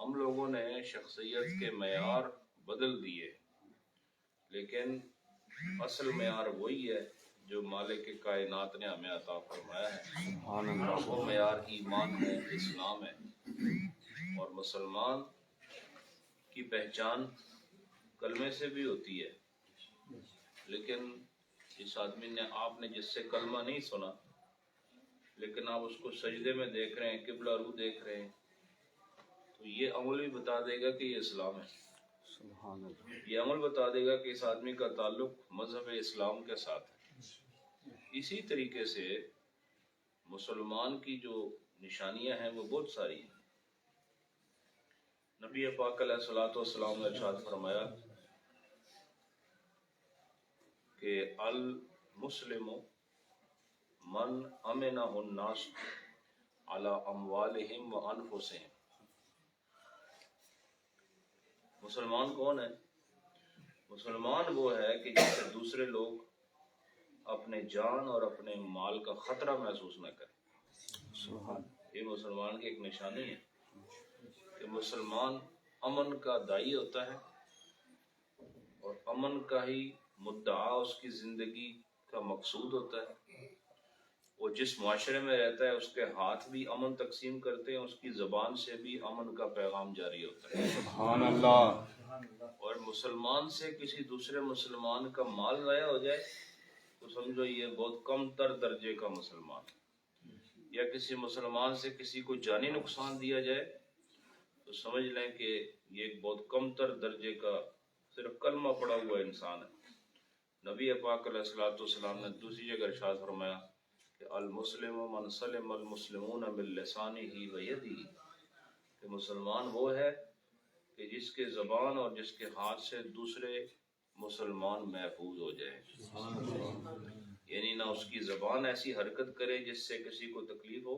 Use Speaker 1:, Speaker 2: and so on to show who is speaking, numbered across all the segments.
Speaker 1: ہم لوگوں نے شخصیت کے معیار بدل دیے، لیکن اصل معیار وہی ہے جو مالک کائنات نے ہمیں عطا فرمایا ہے۔ وہ معیار ایمان ہے، اسلام ہے، اور مسلمان کی پہچان کلمے سے بھی ہوتی ہے۔ لیکن جس آدمی نے آپ نے جس سے کلمہ نہیں سنا لیکن آپ اس کو سجدے میں دیکھ رہے ہیں، قبلہ رو دیکھ رہے ہیں، تو یہ عمل بھی بتا دے گا کہ یہ اسلام ہے۔ سبحان اللہ۔ یہ عمل بتا دے گا کہ اس آدمی کا تعلق مذہب اسلام کے ساتھ ہے۔ اسی طریقے سے مسلمان کی جو نشانیاں ہیں وہ بہت ساری ہیں۔ نبی پاک علیہ الصلوۃ والسلام نے ارشاد فرمایا کہ المسلم من امنہ الناس علی اموالہم وانفسہم۔ مسلمان کون ہے؟ مسلمان وہ ہے کہ جس سے دوسرے لوگ اپنے جان اور اپنے مال کا خطرہ محسوس نہ کریں۔ یہ مسلمان کی ایک نشانی ہے کہ مسلمان امن کا داعی ہوتا ہے، اور امن کا ہی مدعا اس کی زندگی کا مقصود ہوتا ہے۔ وہ جس معاشرے میں رہتا ہے اس کے ہاتھ بھی امن تقسیم کرتے ہیں، اس کی زبان سے بھی امن کا پیغام جاری ہوتا ہے۔ سبحان اللہ۔ اور مسلمان سے کسی دوسرے مسلمان کا مال ضائع ہو جائے تو سمجھو یہ بہت کم تر درجے کا مسلمان ہے، یا کسی مسلمان سے کسی کو جانی نقصان دیا جائے تو سمجھ لیں کہ یہ ایک بہت کم تر درجے کا صرف کلمہ پڑا ہوا انسان ہے۔ نبی پاک علیہ الصلوۃ والسلام نے دوسری جگہ ارشاد فرمایا کہ المسلم من سلم المسلمون من لسانہ ویدہ، کہ مسلمان وہ ہے کہ جس کے زبان اور جس کے ہاتھ سے دوسرے مسلمان محفوظ ہو جائے۔ یعنی نہ اس کی زبان ایسی حرکت کرے جس سے کسی کو تکلیف ہو،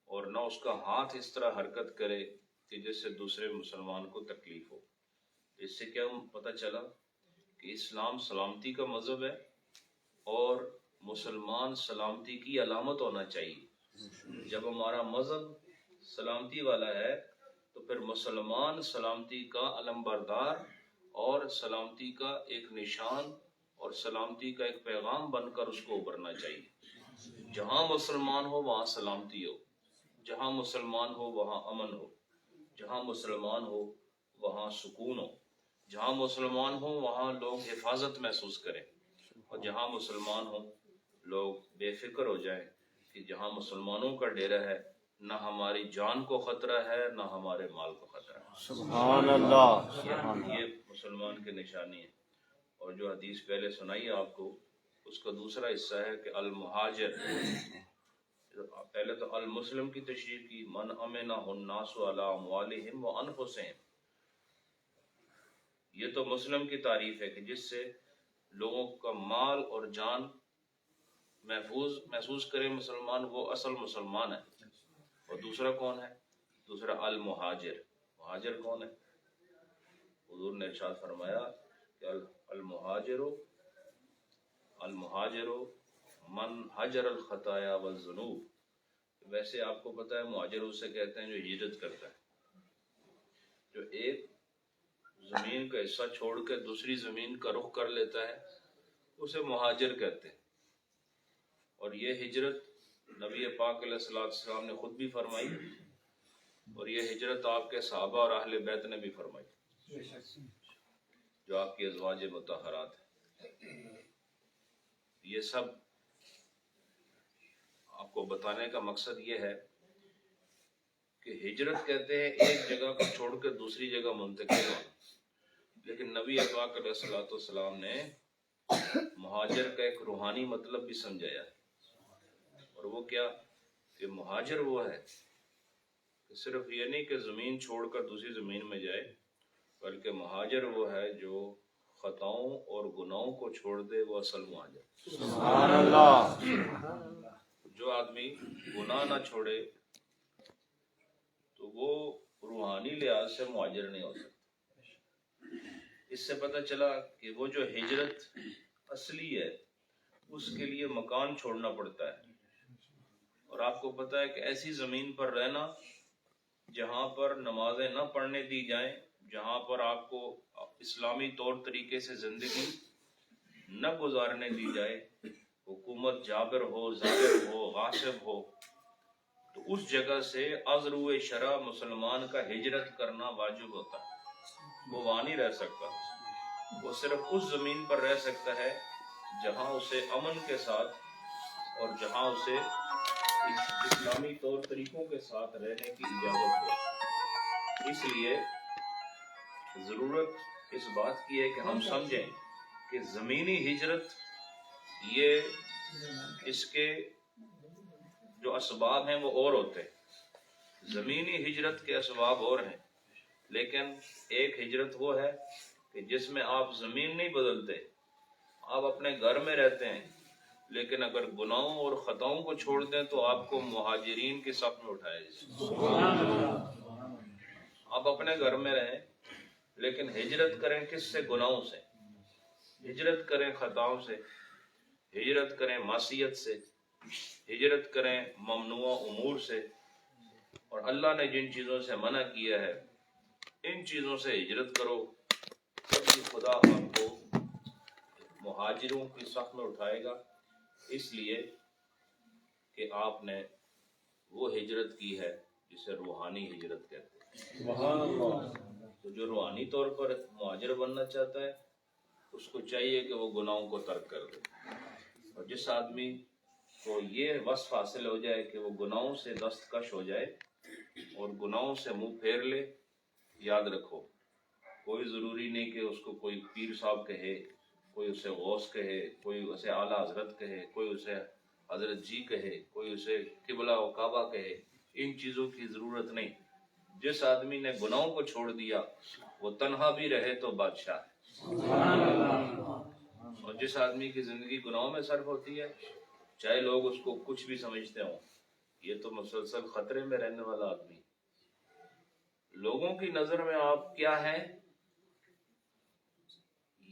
Speaker 1: اور نہ اس کا ہاتھ اس طرح حرکت کرے کہ جس سے دوسرے مسلمان کو تکلیف ہو۔ اس سے کیا پتہ چلا کہ اسلام سلامتی کا مذہب ہے، اور مسلمان سلامتی کی علامت ہونا چاہیے۔ جب ہمارا مذہب سلامتی والا ہے تو پھر مسلمان سلامتی کا علمبردار اور سلامتی کا ایک نشان اور سلامتی کا ایک پیغام بن کر اس کو ابھرنا چاہیے۔ جہاں مسلمان ہو وہاں سلامتی ہو، جہاں مسلمان ہو وہاں امن ہو، جہاں مسلمان ہو وہاں سکون ہو، جہاں مسلمان ہو وہاں لوگ حفاظت محسوس کریں، اور جہاں مسلمان ہو لوگ بے فکر ہو جائیں کہ جہاں مسلمانوں کا ڈیرا ہے نہ ہماری جان کو خطرہ ہے نہ ہمارے مال کو خطرہ ہے۔ سبحان اللہ۔ یہ مسلمان کی نشانی ہے۔ اور جو حدیث پہلے سنائی آپ کو، اس کا دوسرا حصہ ہے کہ المہاجر۔ پہلے تو المسلم کی تشریح کی، من امنہ الناس علی اموالہم وانفسہم۔ یہ تو مسلم کی تعریف ہے کہ جس سے لوگوں کا مال اور جان محفوظ کرے مسلمان، وہ اصل مسلمان ہے۔ اور دوسرا کون ہے؟ دوسرا المہاجر۔ مہاجر کون ہے؟ حضور نے ارشاد فرمایا کہ المہاجر من حجر الخطایا والذنوب۔ ویسے آپ کو پتہ ہے مہاجر اسے کہتے ہیں جو ہجرت کرتا ہے، جو ایک زمین کا حصہ چھوڑ کے دوسری زمین کا رخ کر لیتا ہے، اسے مہاجر کہتے ہیں۔ اور یہ ہجرت نبی پاک علیہ السلام نے خود بھی فرمائی، اور یہ ہجرت آپ کے صحابہ اور اہل بیت نے بھی فرمائی، جو آپ کی ازواج مطہرات ہیں۔ یہ سب آپ کو بتانے کا مقصد یہ ہے کہ ہجرت کہتے ہیں ایک جگہ کو چھوڑ کے دوسری جگہ منتقل ہونا، لیکن نبی پاک علیہ الصلوۃ والسلام نے مہاجر کا ایک روحانی مطلب بھی سمجھایا ہے، اور وہ کیا کہ مہاجر وہ ہے کہ صرف یہ نہیں کہ زمین چھوڑ کر دوسری زمین میں جائے، بلکہ مہاجر وہ ہے جو خطاؤں اور گناہوں کو چھوڑ دے، وہ اصل مہاجر۔ سبحان اللہ۔ جو آدمی گناہ نہ چھوڑے تو وہ روحانی لحاظ سے مہاجر نہیں ہو سکتا۔ اس سے پتہ چلا کہ وہ جو ہجرت اصلی ہے اس کے لیے مکان چھوڑنا پڑتا ہے، اور آپ کو پتہ ہے کہ ایسی زمین پر رہنا جہاں پر نمازیں نہ پڑھنے دی جائیں، جہاں پر آپ کو اسلامی طور طریقے سے زندگی نہ گزارنے دی جائے، حکومت جابر ہو، ظالم ہو، غاصب ہو، تو اس جگہ سے ازرو شرع مسلمان کا ہجرت کرنا واجب ہوتا ہے۔ وہ وہاں نہیں رہ سکتا، وہ صرف اس زمین پر رہ سکتا ہے جہاں اسے امن کے ساتھ اور جہاں اسے اسلامی طور طریقوں کے ساتھ رہنے کی اجازت ہو۔ اس لیے ضرورت اس بات کی ہے کہ ہم سمجھیں کہ زمینی ہجرت یہ اس کے جو اسباب ہیں وہ اور ہوتے ہیں، زمینی ہجرت کے اسباب اور ہیں، لیکن ایک ہجرت وہ ہے کہ جس میں آپ زمین نہیں بدلتے، آپ اپنے گھر میں رہتے ہیں، لیکن اگر گناہوں اور خطاؤں کو چھوڑ دیں تو آپ کو مہاجرین کی صف میں اٹھایا جائے۔ آپ اپنے گھر میں رہیں لیکن ہجرت کریں کس سے؟ گناہوں سے، ہجرت کریں خطاؤں سے، ہجرت کریں معصیت سے، ہجرت کریں ممنوع امور سے، اور اللہ نے جن چیزوں سے منع کیا ہے ان چیزوں سے ہجرت کرو، تبھی خدا آپ کو مہاجروں کی صف میں اٹھائے گا، اس لیے کہ آپ نے وہ ہجرت کی ہے جسے روحانی ہجرت کہتے ہیں۔ سبحان اللہ۔ تو جو روحانی طور پر مہاجر بننا چاہتا ہے اس کو چاہیے کہ وہ گناہوں کو ترک کر دے، اور جس آدمی کو یہ وصف حاصل ہو جائے کہ وہ گناہوں سے دستکش ہو جائے اور گناہوں سے منہ پھیر لے، یاد رکھو کوئی ضروری نہیں کہ اس کو کوئی پیر صاحب کہے، کوئی اسے غوث کہے، کوئی اسے اعلیٰ حضرت کہے، کوئی اسے حضرت جی کہے، کوئی اسے قبلہ و کعبہ کہے، ان چیزوں کی ضرورت نہیں۔ جس آدمی نے گناہوں کو چھوڑ دیا وہ تنہا بھی رہے تو بادشاہ ہے، اور جس آدمی کی زندگی گناہوں میں صرف ہوتی ہے، چاہے لوگ اس کو کچھ بھی سمجھتے ہوں، یہ تو مسلسل خطرے میں رہنے والا آدمی۔ لوگوں کی نظر میں آپ کیا ہیں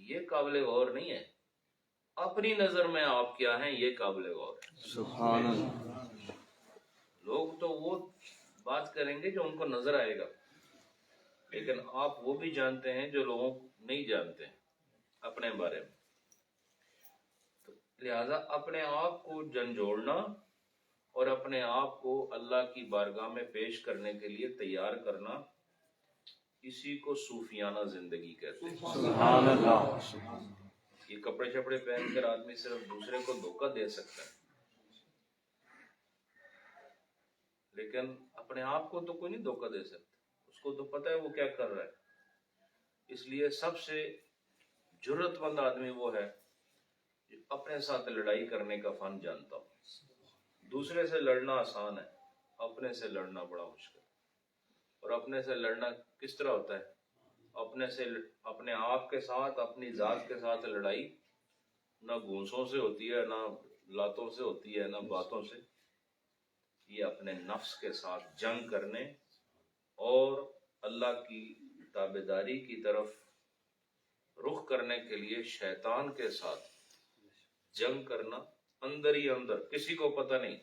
Speaker 1: یہ قابل غور نہیں ہے، اپنی نظر میں آپ کیا ہیں یہ قابل غور ہے۔ سبحان اللہ۔ لوگ تو وہ بات کریں گے جو ان کو نظر آئے گا، لیکن آپ وہ بھی جانتے ہیں جو لوگوں نہیں جانتے ہیں اپنے بارے میں۔ تو لہذا اپنے آپ کو جھنجھوڑنا اور اپنے آپ کو اللہ کی بارگاہ میں پیش کرنے کے لیے تیار کرنا، اسی کو صوفیانہ زندگی کہتے ہیں۔ سبحان اللہ۔ یہ کپڑے شپڑے پہن کر آدمی صرف دوسرے کو دھوکہ دے سکتا ہے، لیکن اپنے آپ کو تو کوئی نہیں دھوکہ دے سکتا، اس کو تو پتہ ہے وہ کیا کر رہا ہے۔ اس لیے سب سے جرأت مند آدمی وہ ہے جو اپنے ساتھ لڑائی کرنے کا فن جانتا ہو۔ دوسرے سے لڑنا آسان ہے، اپنے سے لڑنا بڑا مشکل ہے۔ اور اپنے سے لڑنا کس طرح ہوتا ہے؟ اپنے آپ کے ساتھ، اپنی ذات کے ساتھ لڑائی نہ گھونسوں سے ہوتی ہے، نہ لاتوں سے ہوتی ہے، نہ باتوں سے، یہ اپنے نفس کے ساتھ جنگ کرنے اور اللہ کی تابعداری کی طرف رخ کرنے کے لیے شیطان کے ساتھ جنگ کرنا، اندر ہی اندر، کسی کو پتہ نہیں،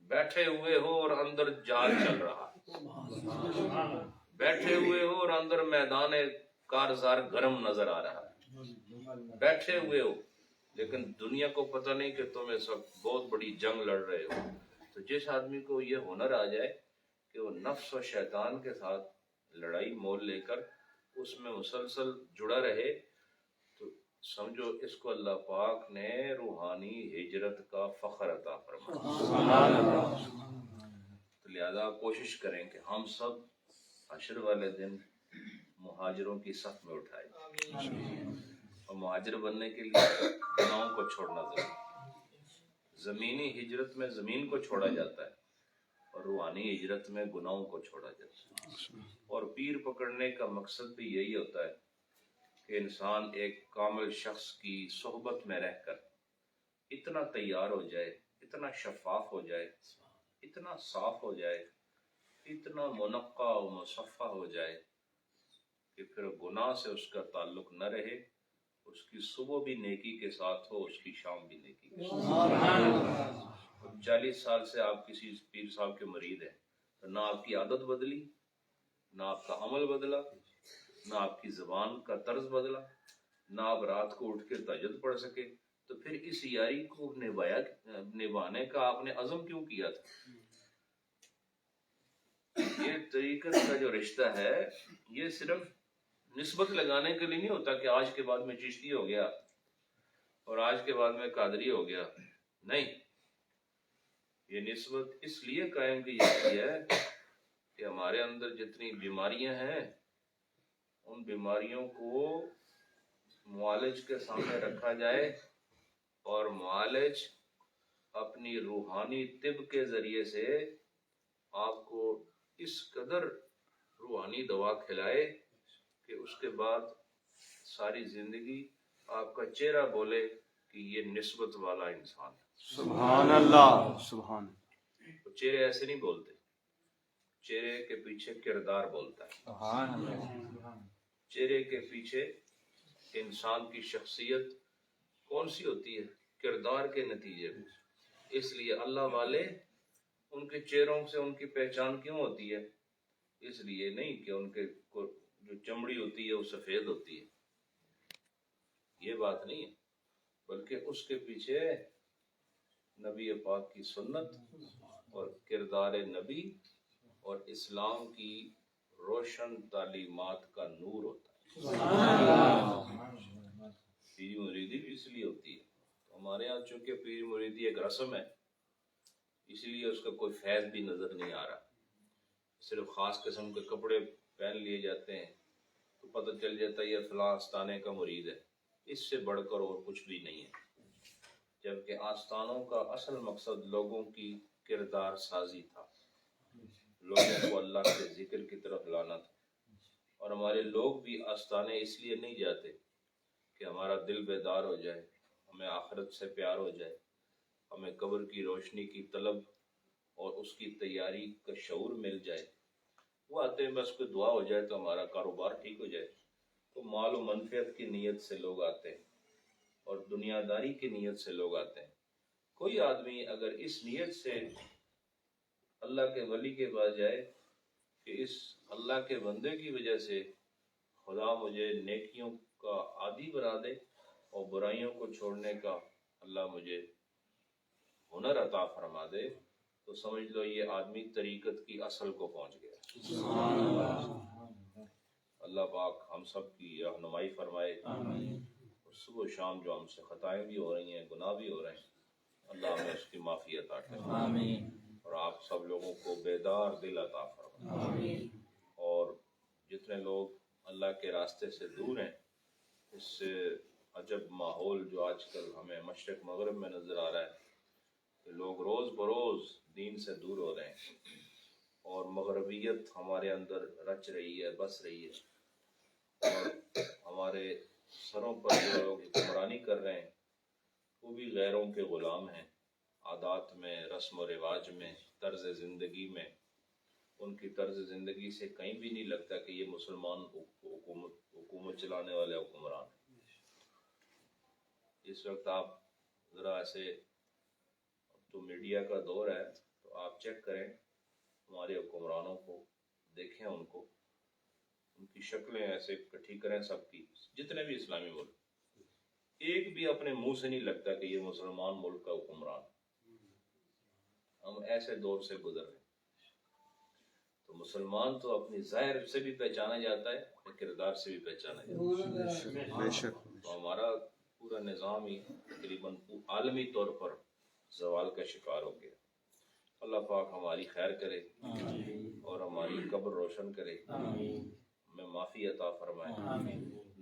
Speaker 1: بیٹھے ہوئے ہو اور اندر جال چل رہا ہے، بیٹھے ہوئے ہو اور اندر میدان کارزار گرم نظر آ رہا ہے، بیٹھے ہوئے ہو لیکن دنیا کو پتہ نہیں کہ تم اس وقت بہت بڑی جنگ لڑ رہے ہو۔ تو جس آدمی کو یہ ہنر آ جائے کہ وہ نفس و شیطان کے ساتھ لڑائی مول لے کر اس میں مسلسل جڑا رہے، تو سمجھو اس کو اللہ پاک نے روحانی ہجرت کا فخر عطا فرمایا۔ تو لہذا کوشش کریں کہ ہم سب حشر والے دن مہاجروں کی صف میں اٹھائیں، اور مہاجر بننے کے لیے گناہوں کو چھوڑنا ضروری ہے۔ زمینی ہجرت میں زمین کو چھوڑا جاتا ہے اور روحانی ہجرت میں گناہوں کو چھوڑا جاتا ہے، اور پیر پکڑنے کا مقصد بھی یہی ہوتا ہے کہ انسان ایک کامل شخص کی صحبت میں رہ کر اتنا تیار ہو جائے، اتنا شفاف ہو جائے، اتنا صاف ہو جائے، اتنا منقع و مصفہ ہو جائے کہ پھر گناہ سے اس کا تعلق نہ رہے، اس کی صبح بھی نیکی کے ساتھ ہو، اس کی شام بھی نیکی کے ساتھ۔ 40 سال سے آپ کسی پیر صاحب کے مرید ہیں تو نہ آپ کی عادت بدلی نہ آپ کا عمل بدلا، نہ آپ کی زبان کا طرز بدلا، نہ آپ رات کو اٹھ کے تہجد پڑھ سکے، تو پھر اس یاری کو نبھانے کا آپ نے عزم کیوں کیا تھا؟ یہ طریقت کا جو رشتہ ہے یہ صرف نسبت لگانے کے لیے نہیں ہوتا کہ آج کے بعد میں چشتی ہو گیا اور آج کے بعد میں قادری ہو گیا، نہیں، یہ نسبت اس لیے قائم کی جاتی ہے کہ ہمارے اندر جتنی بیماریاں ہیں ان بیماریوں کو معالج کے سامنے رکھا جائے اور معالج اپنی روحانی طب کے ذریعے سے آپ کو اس قدر روحانی دوا کھلائے کہ اس کے بعد ساری زندگی آپ کا چہرہ بولے کہ یہ نسبت والا انسان ہے۔
Speaker 2: سبحان اللہ، سبحان
Speaker 1: تو چہرے ایسے نہیں بولتے، چہرے کے پیچھے کردار بولتا ہے۔
Speaker 2: سبحان اللہ،
Speaker 1: چہرے کے پیچھے انسان کی شخصیت کون سی ہوتی ہے؟ کردار کے نتیجے میں۔ اس لیے اللہ والے ان کے چہروں سے ان کی پہچان کیوں ہوتی ہے؟ اس لیے نہیں کہ ان کے جو چمڑی ہوتی ہے وہ سفید ہوتی ہے، یہ بات نہیں ہے، بلکہ اس کے پیچھے نبی پاک کی سنت اور کردار نبی اور اسلام کی روشن تعلیمات کا نور ہوتا ہے۔ پیری مریدی بھی اس لیے ہوتی ہے، ہمارے ہاں چونکہ پیری مریدی ایک رسم ہے، اسی لیے اس کا کوئی فیض بھی نظر نہیں آ رہا، صرف خاص قسم کے کپڑے پہن لیے جاتے ہیں تو پتہ چل جاتا ہے یہ فلاں آستانے کا مرید ہے، اس سے بڑھ کر اور کچھ بھی نہیں ہے، جبکہ آستانوں کا اصل مقصد لوگوں کی کردار سازی تھا، لوگوں کو اللہ کے ذکر کی طرف لانا تھا۔ اور ہمارے لوگ بھی آستانے اس لیے نہیں جاتے کہ ہمارا دل بیدار ہو جائے، ہمیں آخرت سے پیار ہو جائے، ہمیں قبر کی روشنی کی طلب اور اس کی تیاری کا شعور مل جائے، وہ آتے ہیں بس کوئی دعا ہو جائے تو ہمارا کاروبار ٹھیک ہو جائے، تو مال و منفعت کی نیت سے لوگ آتے ہیں اور دنیا داری کی نیت سے لوگ آتے ہیں۔ کوئی آدمی اگر اس نیت سے اللہ کے ولی کے پاس جائے کہ اس اللہ کے بندے کی وجہ سے خدا مجھے نیکیوں کا عادی بنا دے اور برائیوں کو چھوڑنے کا اللہ مجھے ہنر عطا فرما دے، تو سمجھ لو یہ آدمی طریقت کی اصل کو پہنچ گیا۔ اللہ پاک ہم سب کی رہنمائی فرمائے، اور صبح و شام جو ہم سے خطائیں بھی ہو رہی ہیں، گناہ بھی ہو رہے ہیں، اللہ ہمیں اس کی معافی عطا کرے، اور آپ سب لوگوں کو بیدار دل عطا فرمائے، اور جتنے لوگ اللہ کے راستے سے دور ہیں، اس سے عجب ماحول جو آج کل ہمیں مشرق مغرب میں نظر آ رہا ہے کہ لوگ روز بروز دین سے دور ہو رہے ہیں اور مغربیت ہمارے اندر رچ رہی ہے، بس رہی ہے، اور ہمارے سروں پر جو لوگ حکمرانی کر رہے ہیں وہ بھی غیروں کے غلام ہیں، عادات میں، رسم و رواج میں، طرز زندگی میں۔ ان کی طرز زندگی سے کہیں بھی نہیں لگتا کہ یہ مسلمان حکومت چلانے والے حکمران ہیں۔ اس وقت آپ ذرا ایسے، تو میڈیا کا دور ہے تو آپ چیک کریں ہمارے حکمرانوں کو، دیکھیں ان کو، ان کی شکلیں ایسے اکٹھی کریں سب کی، جتنے بھی اسلامی ملک، ایک بھی اپنے منہ سے نہیں لگتا کہ یہ مسلمان ملک کا حکمران۔ ہم ایسے دور سے گزر رہے ہیں، تو مسلمان تو اپنی ظاہر سے بھی پہچانا جاتا ہے، کردار سے بھی پہچانا جاتا ہے۔
Speaker 2: بے شک،
Speaker 1: تو ہمارا پورا نظام ہی تقریباً عالمی طور پر زوال کا شکار ہو گیا۔ اللہ پاک ہماری خیر کرے اور ہماری قبر روشن کرے، ہمیں معافی عطا فرمائے،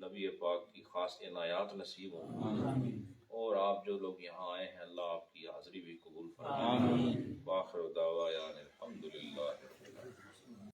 Speaker 1: نبی پاک کی خاص عنایات نصیب ہوں، اور آپ جو لوگ یہاں آئے ہیں اللہ آپ کی حاضری بھی قبول فرمائے،